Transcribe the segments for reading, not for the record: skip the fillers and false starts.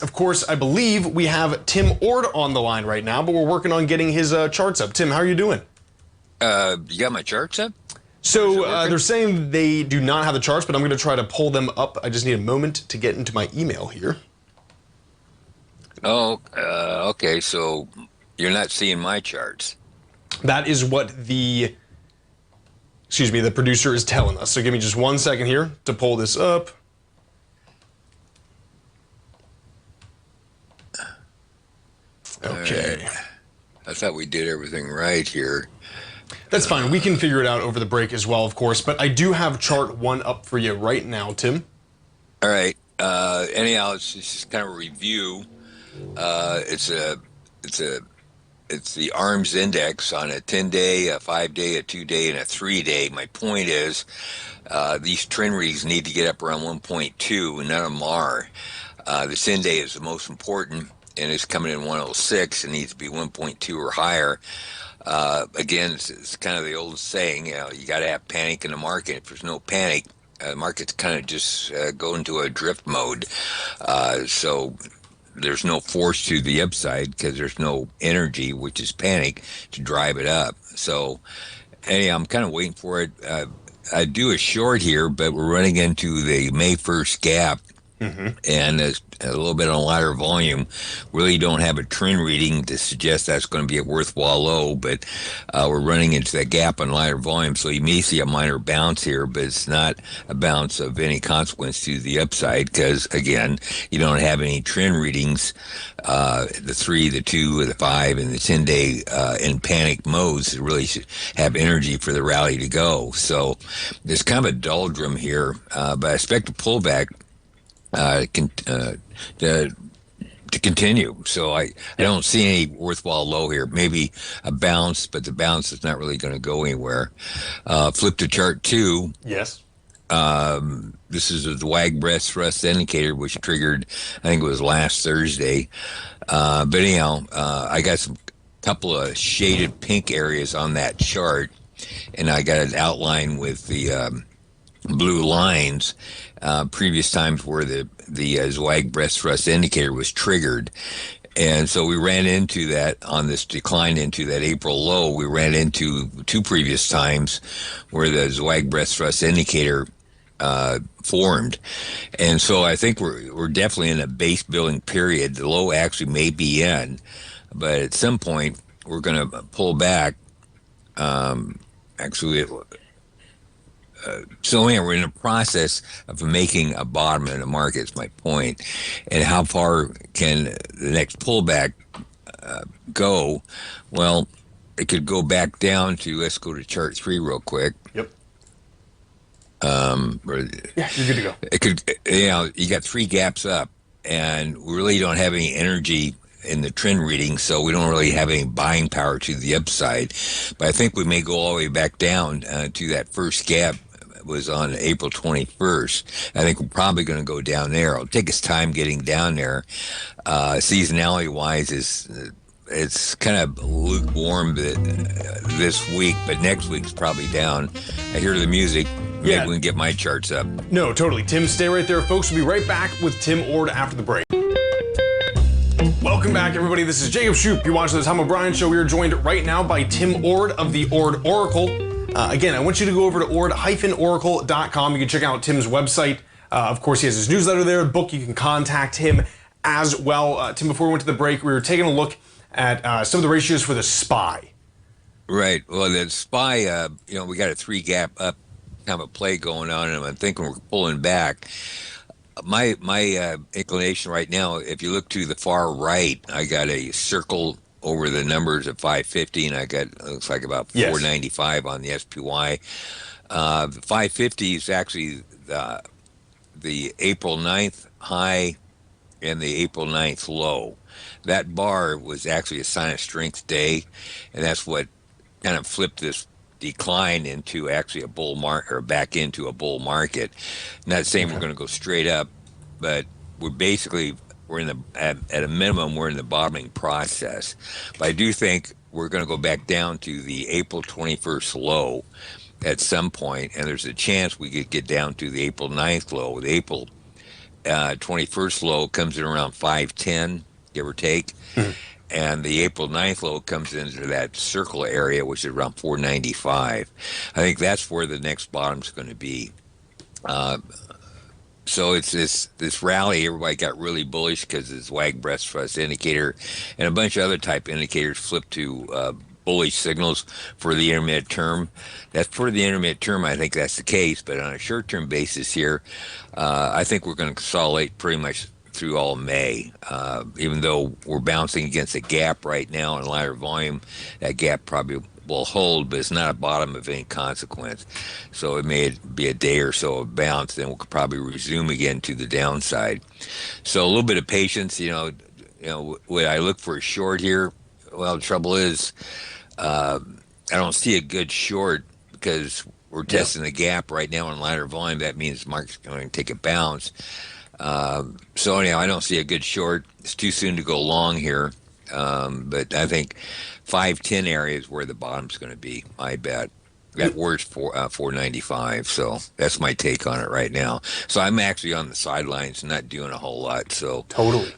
Of course, I believe we have Tim Ord on the line right now, but we're working on getting his charts up. Tim, how are you doing? You got my charts up? So they're saying they do not have the charts, but I'm going to try to pull them up. I just need a moment to get into my email here. Oh, okay. So you're not seeing my charts. That is what the producer is telling us. So give me just 1 second here to pull this up. Okay. I thought we did everything right here. That's fine. We can figure it out over the break as well, of course. But I do have chart 1 up for you right now, Tim. All right. Anyhow, it's just kind of a review. It's the ARMS index on a 10-day, a 5-day, a 2-day, and a 3-day. My point is, these trend readings need to get up around 1.2, and none of them are. The 10-day is the most important, and it's coming in 106. It needs to be 1.2 or higher. Again, it's kind of the old saying, you got to have panic in the market. If there's no panic, the market's kind of just go into a drift mode. So there's no force to the upside because there's no energy, which is panic, to drive it up. So anyhow, I'm kind of waiting for it. I do a short here, but we're running into the May 1st gap. And a little bit on lighter volume. Really don't have a trend reading to suggest that's going to be a worthwhile low, but we're running into that gap on lighter volume, so you may see a minor bounce here, but it's not a bounce of any consequence to the upside because, again, you don't have any trend readings. The 3, the 2, the 5, and the 10-day in panic modes really should have energy for the rally to go. So there's kind of a doldrum here, but I expect a pullback to continue. So I don't see any worthwhile low here. Maybe a bounce, but the bounce is not really going to go anywhere. Flip to chart 2. Yes. This is the wag breast thrust indicator, which triggered, I think it was last Thursday. But anyhow, I got some couple of shaded pink areas on that chart, and I got an outline with the blue lines. Previous times where the Zwag breast thrust indicator was triggered. And so we ran into that on this decline into that April low. We ran into 2 previous times where the Zwag breast thrust indicator formed. And so I think we're definitely in a base building period. The low actually may be in, but at some point we're going to pull back. So anyway, we're in the process of making a bottom in the market, is my point. And how far can the next pullback go? Well, it could go back down to, let's go to chart 3 real quick. Yep. Yeah, you're good to go. It could, you got 3 gaps up, and we really don't have any energy in the trend reading, so we don't really have any buying power to the upside. But I think we may go all the way back down to that first gap. Was on April 21st. I think we're probably going to go down there. It'll take us time getting down there. Seasonality wise, it's kind of lukewarm this week, but next week's probably down. I hear the music. Maybe we can get my charts up. No, totally. Tim, stay right there, folks. We'll be right back with Tim Ord after the break. Welcome back, everybody. This is Jacob Shoup. You're watching the Tom O'Brien Show. We are joined right now by Tim Ord of the Ord Oracle. Again, I want you to go over to ord-oracle.com. You can check out Tim's website. Of course, he has his newsletter there, book. You can contact him as well. Tim, before we went to the break, we were taking a look at some of the ratios for the SPY. Right. Well, the SPY, we got a 3 gap up kind of a play going on, and I'm thinking we're pulling back. My inclination right now, if you look to the far right, I got a circle over the numbers at 550, and I got, looks like about 495 on the SPY. The 550 is actually the April 9th high and the April 9th low. That bar was actually a sign of strength day, and that's what kind of flipped this decline into actually a bull market, or back into a bull market. Not saying we're going to go straight up, but we're basically, we're in the at a minimum, we're in the bottoming process. But I do think we're going to go back down to the April 21st low at some point, and there's a chance we could get down to the April 9th low. The April 21st low comes in around 510, give or take. Mhm. And the April 9th low comes into that circle area, which is around 495. I think that's where the next bottom's going to be. Uh, so it's this rally. Everybody got really bullish because this wag breast thrust indicator and a bunch of other type indicators flipped to bullish signals for the intermediate term. That's for the intermediate term. I think that's the case. But on a short term basis here, I think we're going to consolidate pretty much through all May. Even though we're bouncing against a gap right now in lighter volume, that gap probably will hold, but it's not a bottom of any consequence. So it may be a day or so of bounce, then we'll probably resume again to the downside. So a little bit of patience. Would I look for a short here? Well, the trouble is, I don't see a good short because we're testing the gap right now in lighter volume. That means the market's going to take a bounce. So anyhow, I don't see a good short. It's too soon to go long here. But I think 510 area is where the bottom's going to be, I bet. That word's 495, so that's my take on it right now. So I'm actually on the sidelines, not doing a whole lot. So Totally.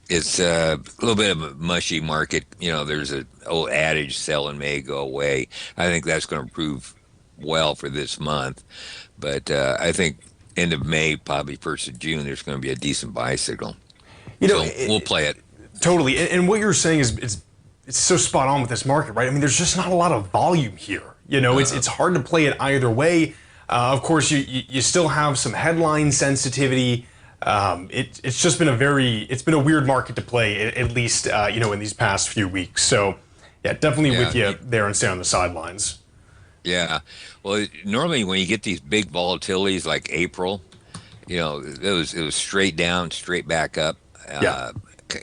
It's a little bit of a mushy market. There's an old adage, sell in May, go away. I think that's going to prove well for this month. But I think end of May, probably 1st of June, there's going to be a decent buy signal. We'll play it. Totally. And what you're saying is it's so spot on with this market, right? I mean, there's just not a lot of volume here. It's hard to play it either way. Of course, you still have some headline sensitivity. It's just been a weird market to play, at least in these past few weeks. So yeah, definitely with you there and stay on the sidelines. Yeah. Well, normally when you get these big volatilities like April, it was straight down, straight back up.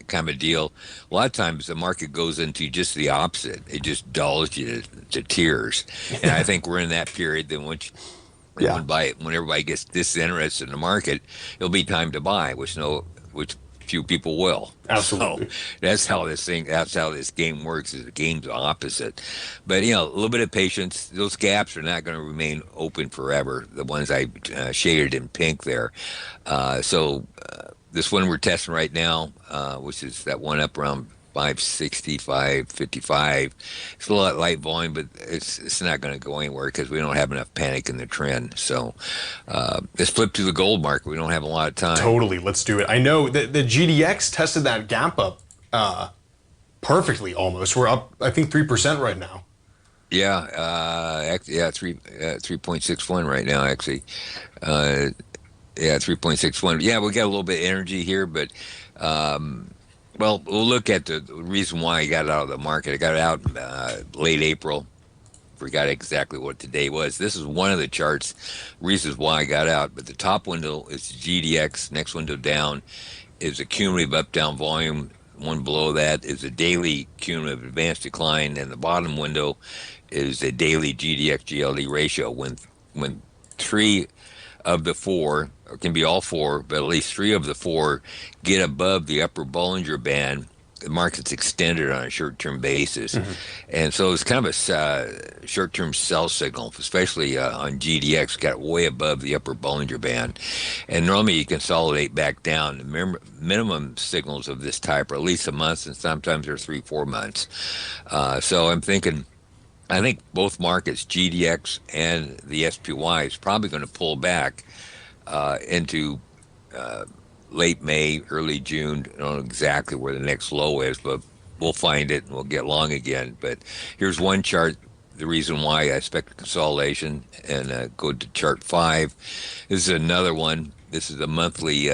Kind of a deal. A lot of times the market goes into just the opposite. It just dulls you to tears. And I think we're in that period. Then when everybody gets disinterested in the market, it'll be time to buy, which few people will. Absolutely. So that's how this game works. Is the game's opposite. But a little bit of patience. Those gaps are not going to remain open forever. The ones I shaded in pink there. This one we're testing right now, which is that one up around 560, 555. It's a lot light volume, but it's not going to go anywhere because we don't have enough panic in the trend. So let's flip to the gold market. We don't have a lot of time. Totally, let's do it. I know that the GDX tested that gap up perfectly almost. We're up, I think, 3% right now. Yeah, 3.61 right now, actually. 3.61. Yeah, we got a little bit of energy here, but we'll look at the reason why I got out of the market. I got out late April. Forgot exactly what today was. This is one of the charts, reasons why I got out. But the top window is GDX. Next window down is a cumulative up-down volume. One below that is a daily cumulative advanced decline, and the bottom window is a daily GDX GLD ratio. When three of the four, or can be all four, but at least three of the four get above the upper Bollinger Band, the market's extended on a short-term basis. Mm-hmm. And so it's kind of a short-term sell signal, especially on GDX, got way above the upper Bollinger Band. And normally you consolidate back down. The minimum signals of this type are at least a month, and sometimes they're 3-4 months. So I think both markets, GDX and the SPY, is probably going to pull back into late May, early June. I don't know exactly where the next low is, but we'll find it and we'll get long again. But here's one chart, the reason why I expect consolidation, and go to chart 5. This is another one. This is the monthly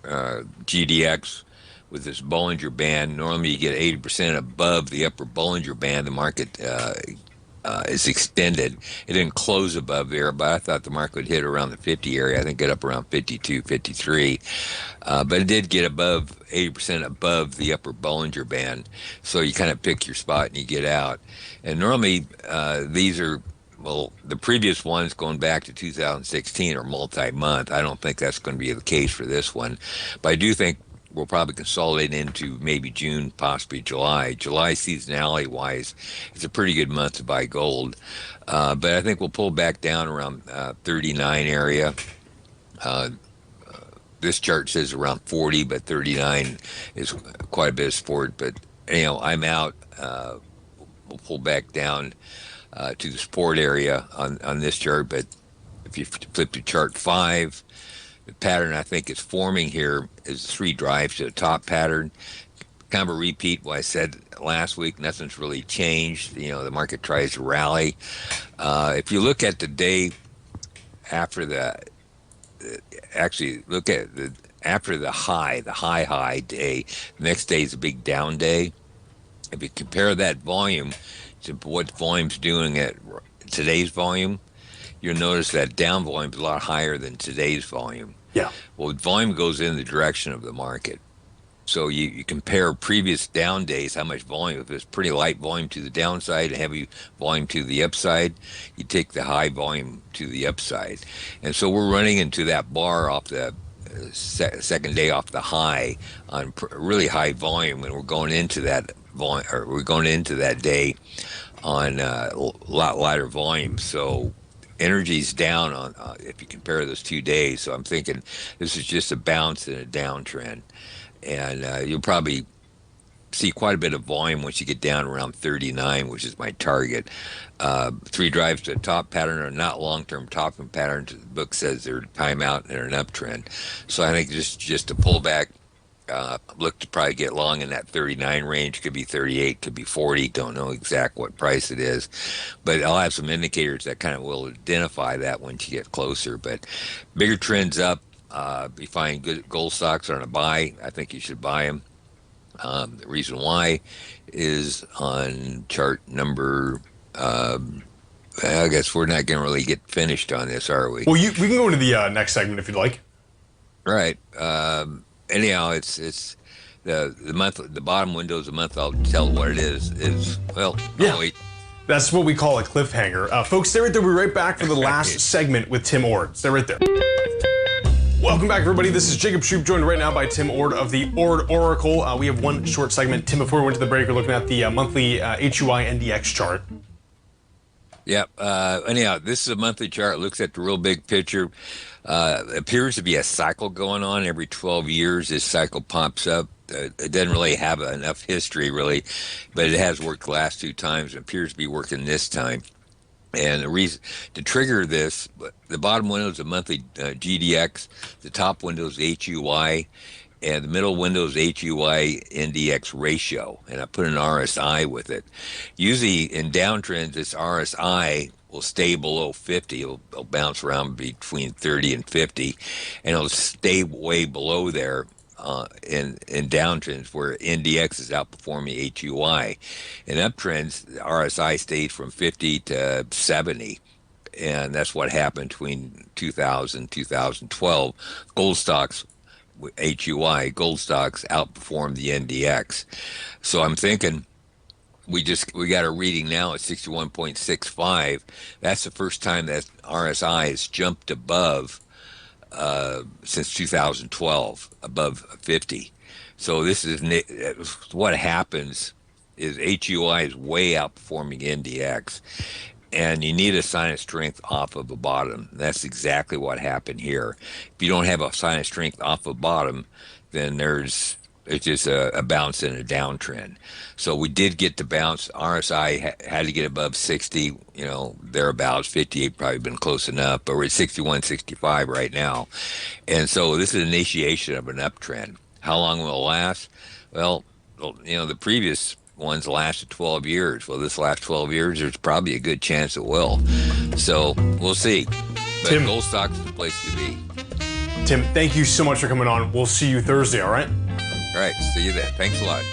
GDX with this Bollinger Band. Normally you get 80% above the upper Bollinger Band. The market is extended. It didn't close above there, but I thought the market would hit around the 50 area. I think get up around 52, 53. But it did get above 80% above the upper Bollinger Band. So you kind of pick your spot and you get out. And normally these are, well, the previous ones going back to 2016 are multi-month. I don't think that's going to be the case for this one. But I do think we'll probably consolidate into maybe June, possibly July. July, seasonality-wise, it's a pretty good month to buy gold. But I think we'll pull back down around 39 area. this chart says around 40, but 39 is quite a bit of support. But I'm out. We'll pull back down to the support area on this chart. But if you flip to chart 5, the pattern I think is forming here is 3 drives to the top pattern. Kind of a repeat what I said last week. Nothing's really changed. The market tries to rally. If you look at the day after after the high day, the next day is a big down day. If you compare that volume to what volume's doing at today's volume, you'll notice that down volume is a lot higher than today's volume. Yeah. Well, volume goes in the direction of the market. So you compare previous down days, how much volume. If it's pretty light volume to the downside and heavy volume to the upside, you take the high volume to the upside. And so we're running into that bar off the second day off the high on really high volume, and we're going into that volume, or we're going into that day on a lot lighter volume. So energy's down on if you compare those 2 days. So I'm thinking this is just a bounce in a downtrend. And you'll probably see quite a bit of volume once you get down around 39, which is my target. 3 drives to a top pattern are not long-term topping patterns. The book says they're timeout and they're an uptrend. So I think just a pullback. Look to probably get long in that 39 range. Could be 38, could be 40. Don't know exact what price it is. But I'll have some indicators that kind of will identify that once you get closer. But bigger trends up. You find good gold stocks are on a buy. I think you should buy them. The reason why is on chart number. I guess we're not going to really get finished on this, are we? Well, we can go into the next segment if you'd like. Right. Anyhow, it's the month. The bottom window of the month. I'll tell what it is. Well, yeah. Wait. That's what we call a cliffhanger. Folks, stay right there. We'll be right back for the last segment with Tim Ord. Stay right there. Welcome back, everybody. This is Jacob Shoup, joined right now by Tim Ord of the Ord Oracle. We have one short segment. Tim, before we went to the break, we're looking at the monthly HUI NDX chart. Yep. Anyhow, this is a monthly chart. It looks at the real big picture. Appears to be a cycle going on. Every 12 years, this cycle pops up. It doesn't really have enough history, really, but it has worked the last 2 times. It appears to be working this time. And the reason to trigger this, the bottom window is a monthly GDX, the top window is HUI, and the middle window is HUI NDX ratio. And I put an RSI with it. Usually in downtrends, this RSI will stay below 50. It'll bounce around between 30 and 50, and it'll stay way below there. In downtrends where NDX is outperforming HUI. In uptrends, the RSI stays from 50 to 70, and that's what happened between 2000 2012. Gold stocks, HUI, gold stocks outperformed the NDX. So I'm thinking we got a reading now at 61.65. That's the first time that RSI has jumped above since 2012, above 50. So this is what happens is HUI is way outperforming NDX, and you need a sign of strength off of a bottom. That's exactly what happened here. If you don't have a sign of strength off a bottom, then it's just a bounce in a downtrend. So we did get the bounce. RSI had to get above 60, thereabouts. 58 probably been close enough, but we're at 61, 65 right now. And so this is an initiation of an uptrend. How long will it last? Well, the previous ones lasted 12 years. Well, this last 12 years, there's probably a good chance it will. So we'll see. But Tim, gold stocks is the place to be. Tim, thank you so much for coming on. We'll see you Thursday, all right? All right, see you then. Thanks a lot.